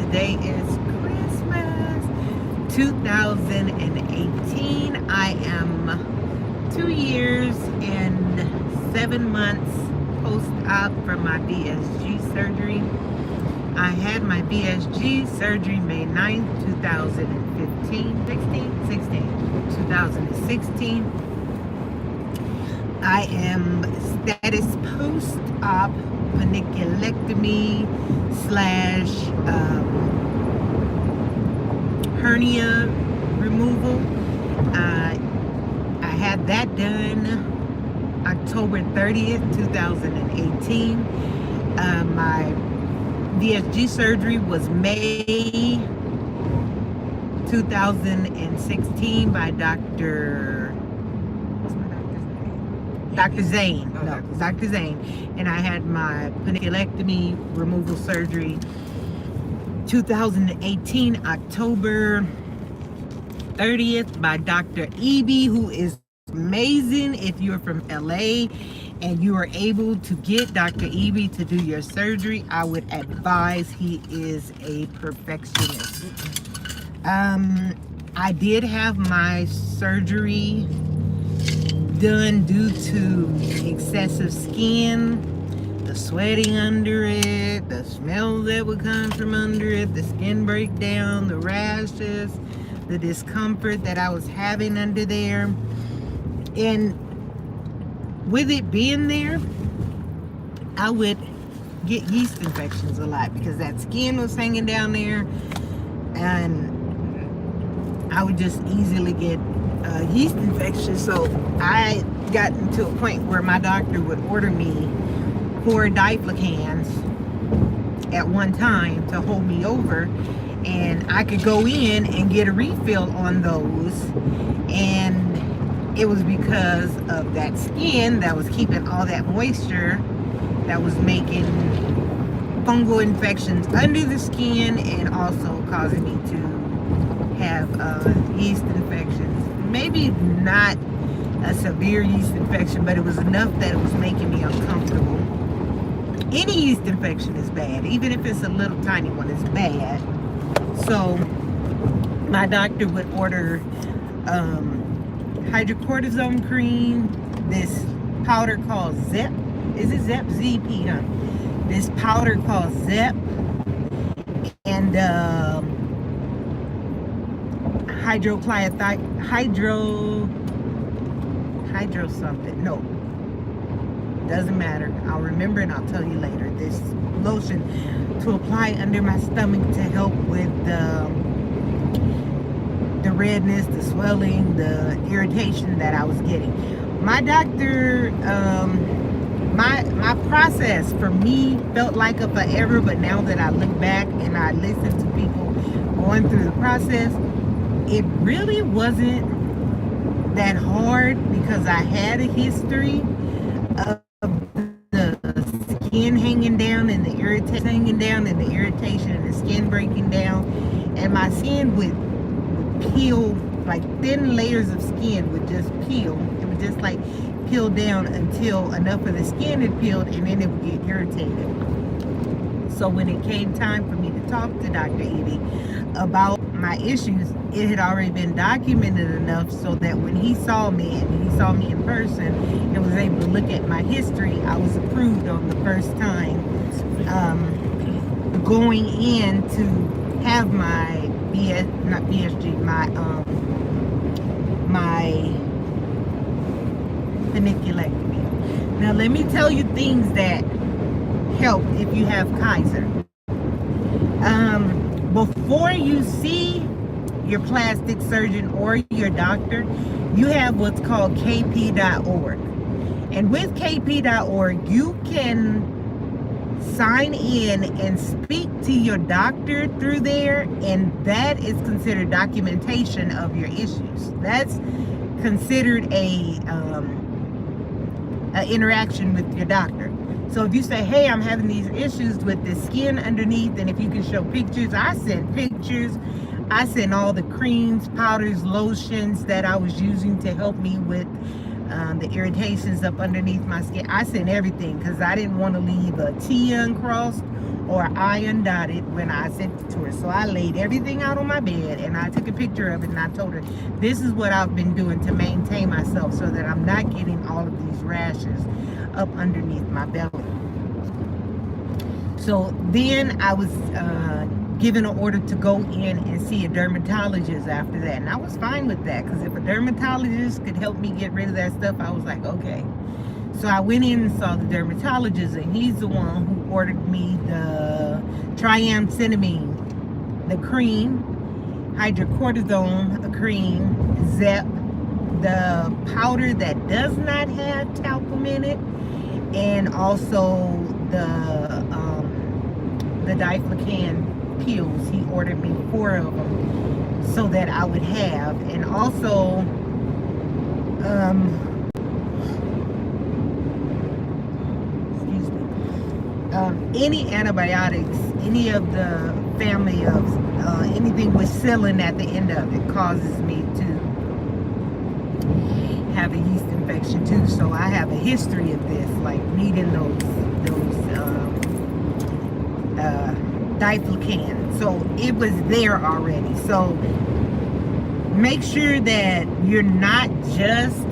Today is Christmas 2018. I am 2 years and 7 months post-op from my VSG surgery. I had my VSG surgery May 9th, 2016. I am status post-op panniculectomy slash hernia removal. I had that done October 30th, 2018. My VSG surgery was May 2016 by Dr. Zane. No, Dr. Zane. And I had my panniculectomy removal surgery 2018 October 30th by Dr. Eby, who is amazing. If you're from LA and you are able to get Dr. Eby to do your surgery, I would advise. He is a perfectionist. I did have my surgery done due to excessive skin, the sweating under it, the smell that would come from under it, the skin breakdown, the rashes, the discomfort that I was having under there. And with it being there, I would get yeast infections a lot because that skin was hanging down there, and I would just easily get yeast infections. So I got to a point where my doctor would order me 4 diflucans at one time to hold me over, and I could go in and get a refill on those. And it was because of that skin that was keeping all that moisture, that was making fungal infections under the skin and also causing me to have yeast infections. Maybe not a severe yeast infection, but it was enough that it was making me uncomfortable. Any yeast infection is bad, even if it's a little tiny one, it's bad. So my doctor would order hydrocortisone cream, this powder called Zep. Is it Zep? ZP, huh? This powder called Zep, and hydro something. No, doesn't matter. I'll remember and I'll tell you later. This lotion to apply under my stomach to help with the redness, the swelling, the irritation that I was getting. My doctor, my process for me felt like a forever, but now that I look back and I listen to people going through the process, it really wasn't that hard because I had a history of the skin hanging down and the irritation hanging down and the irritation and the skin breaking down, and my skin would peel, like thin layers of skin would just peel. It would just like peel down until enough of the skin had peeled, and then it would get irritated. So when it came time for me to talk to Dr. Eby about my issues, it had already been documented enough so that when he saw me, and he saw me in person and was able to look at my history, I was approved on the first time going in to have my my panniculectomy. Now let me tell you things that help if you have Kaiser. Before you see your plastic surgeon or your doctor, you have what's called kp.org. And with kp.org, you can sign in and speak to your doctor through there, and that is considered documentation of your issues. That's considered a interaction with your doctor. So if you say, hey, I'm having these issues with the skin underneath, and if you can show pictures, I sent pictures. I sent all the creams, powders, lotions that I was using to help me with the irritations up underneath my skin. I sent everything because I didn't want to leave a T uncrossed or I undotted when I sent it to her. So I laid everything out on my bed and I took a picture of it and I told her, this is what I've been doing to maintain myself so that I'm not getting all of these rashes up underneath my belly. So then I was given an order to go in and see a dermatologist after that. And I was fine with that, because if a dermatologist could help me get rid of that stuff, I was like, okay. So I went in and saw the dermatologist, and he's the one who ordered me the triamcinolone, the cream, hydrocortisone, a cream, Zep, the powder that does not have talcum in it, and also the diflucan pills. He ordered me 4 of them so that I would have, and also any antibiotics, any of the family of anything with psyllin at the end of it causes me to have a yeast infection too. So I have a history of this, like needing those diflucan. So it was there already. So make sure that you're not just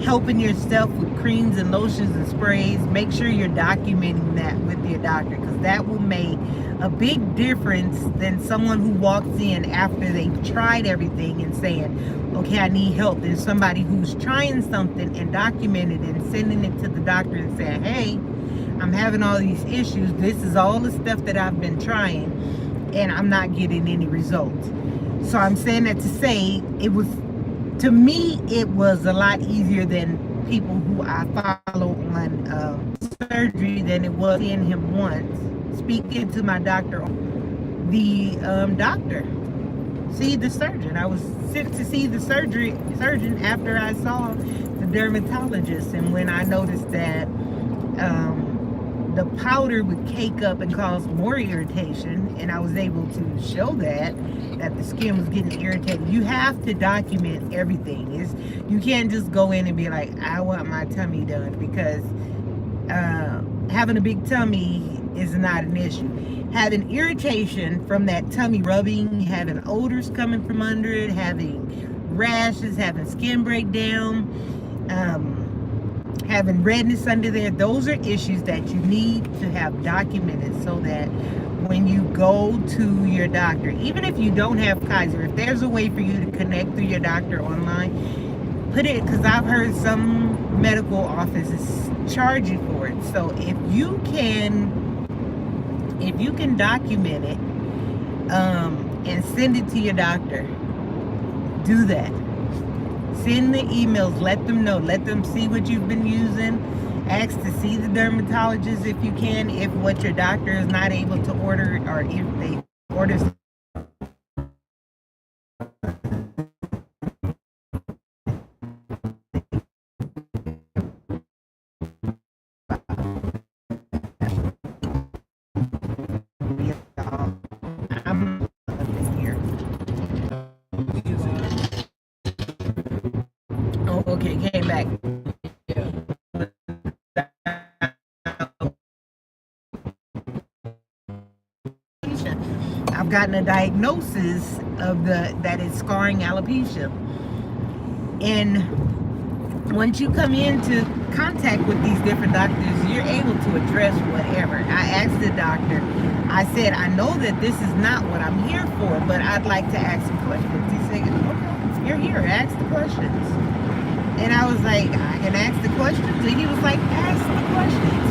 helping yourself with creams and lotions and sprays. Make sure you're documenting that with your doctor, because that will make a big difference than someone who walks in after they've tried everything and saying, okay, I need help. There's somebody who's trying something and documenting it and sending it to the doctor and saying, hey, I'm having all these issues. This is all the stuff that I've been trying and I'm not getting any results. So I'm saying that to say, it was, to me, it was a lot easier than people who I follow on surgery than it was seeing him once, speaking to my doctor, the doctor, see the surgeon. I was sent to see the surgeon after I saw the dermatologist, and when I noticed that the powder would cake up and cause more irritation, and I was able to show that the skin was getting irritated. You have to document everything. You can't just go in and be like, I want my tummy done, because having a big tummy is not an issue. Having irritation from that tummy rubbing, having odors coming from under it, having rashes, having skin breakdown, having redness under there, those are issues that you need to have documented, so that when you go to your doctor, even if you don't have Kaiser, if there's a way for you to connect through your doctor online, put it, because I've heard some medical offices charge you for it. So if you can document it and send it to your doctor, do that. Send the emails, let them know, let them see what you've been using. Ask to see the dermatologist if you can, if what your doctor is not able to order, or if they order okay, came back. I've gotten a diagnosis of that is scarring alopecia. And once you come into contact with these different doctors, you're able to address whatever. I asked the doctor, I said, I know that this is not what I'm here for, but I'd like to ask some questions. He said, okay, you're here, ask the questions. And I was like, I can ask the questions? And he was like, ask the questions.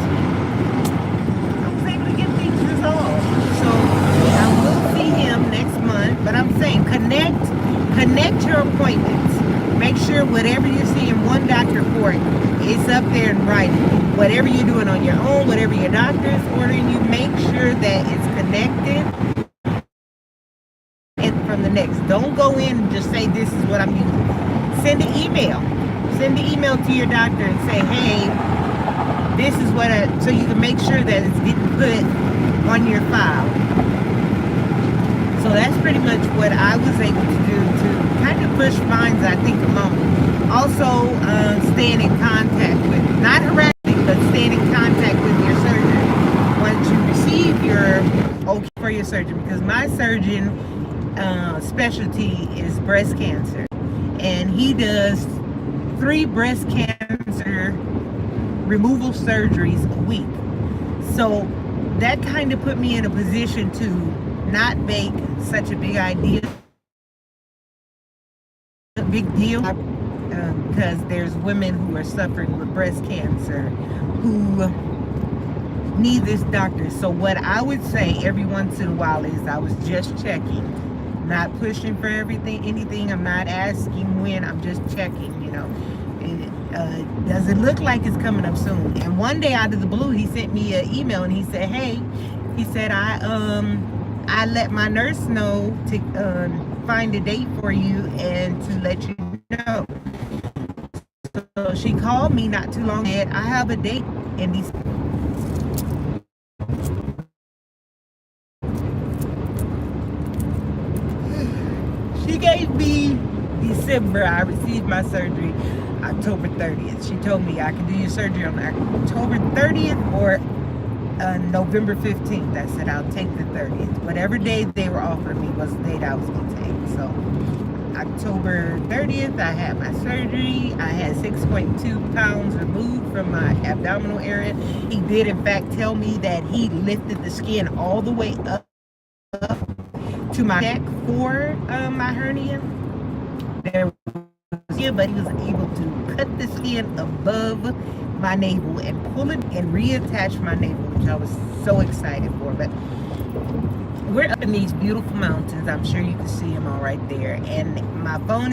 I was able to get things resolved. So I will see him next month, but I'm saying connect your appointments. Make sure whatever you're seeing one doctor for, it's up there in writing. Whatever you're doing on your own, whatever your doctor is ordering you, make sure that it's connected from the next. Don't go in and just say, this is what I'm using. Send an email. Send the email to your doctor and say, hey, this is what so you can make sure that it's getting put on your file. So that's pretty much what I was able to do to kind of push mine, I think, along. Also, staying in contact with, not harassing, but staying in contact with your surgeon. Once you receive believe you're okay for your surgeon, because my surgeon specialty is breast cancer, and he does 3 breast cancer removal surgeries a week. So that kind of put me in a position to not make such a big deal, because there's women who are suffering with breast cancer who need this doctor. So what I would say every once in a while is I was just checking, not pushing for anything. I'm not asking when, I'm just checking, you know. And does it look like it's coming up soon? And one day out of the blue, he sent me an email and he said, hey, he said, I let my nurse know to find a date for you and to let you know. So she called me not too long ago. I have a date in these. She gave me December. I received my surgery October 30th. She told me I can do your surgery on October 30th or November 15th. I said I'll take the 30th. Whatever day they were offering me was the date I was going to take. So October 30th, I had my surgery. I had 6.2 pounds removed from my abdominal area. He did, in fact, tell me that he lifted the skin all the way up to my neck for my hernia. There was, but he was able to cut the skin above my navel and pull it and reattach my navel, which I was so excited for. But we're up in these beautiful mountains. I'm sure you can see them all right there. And my phone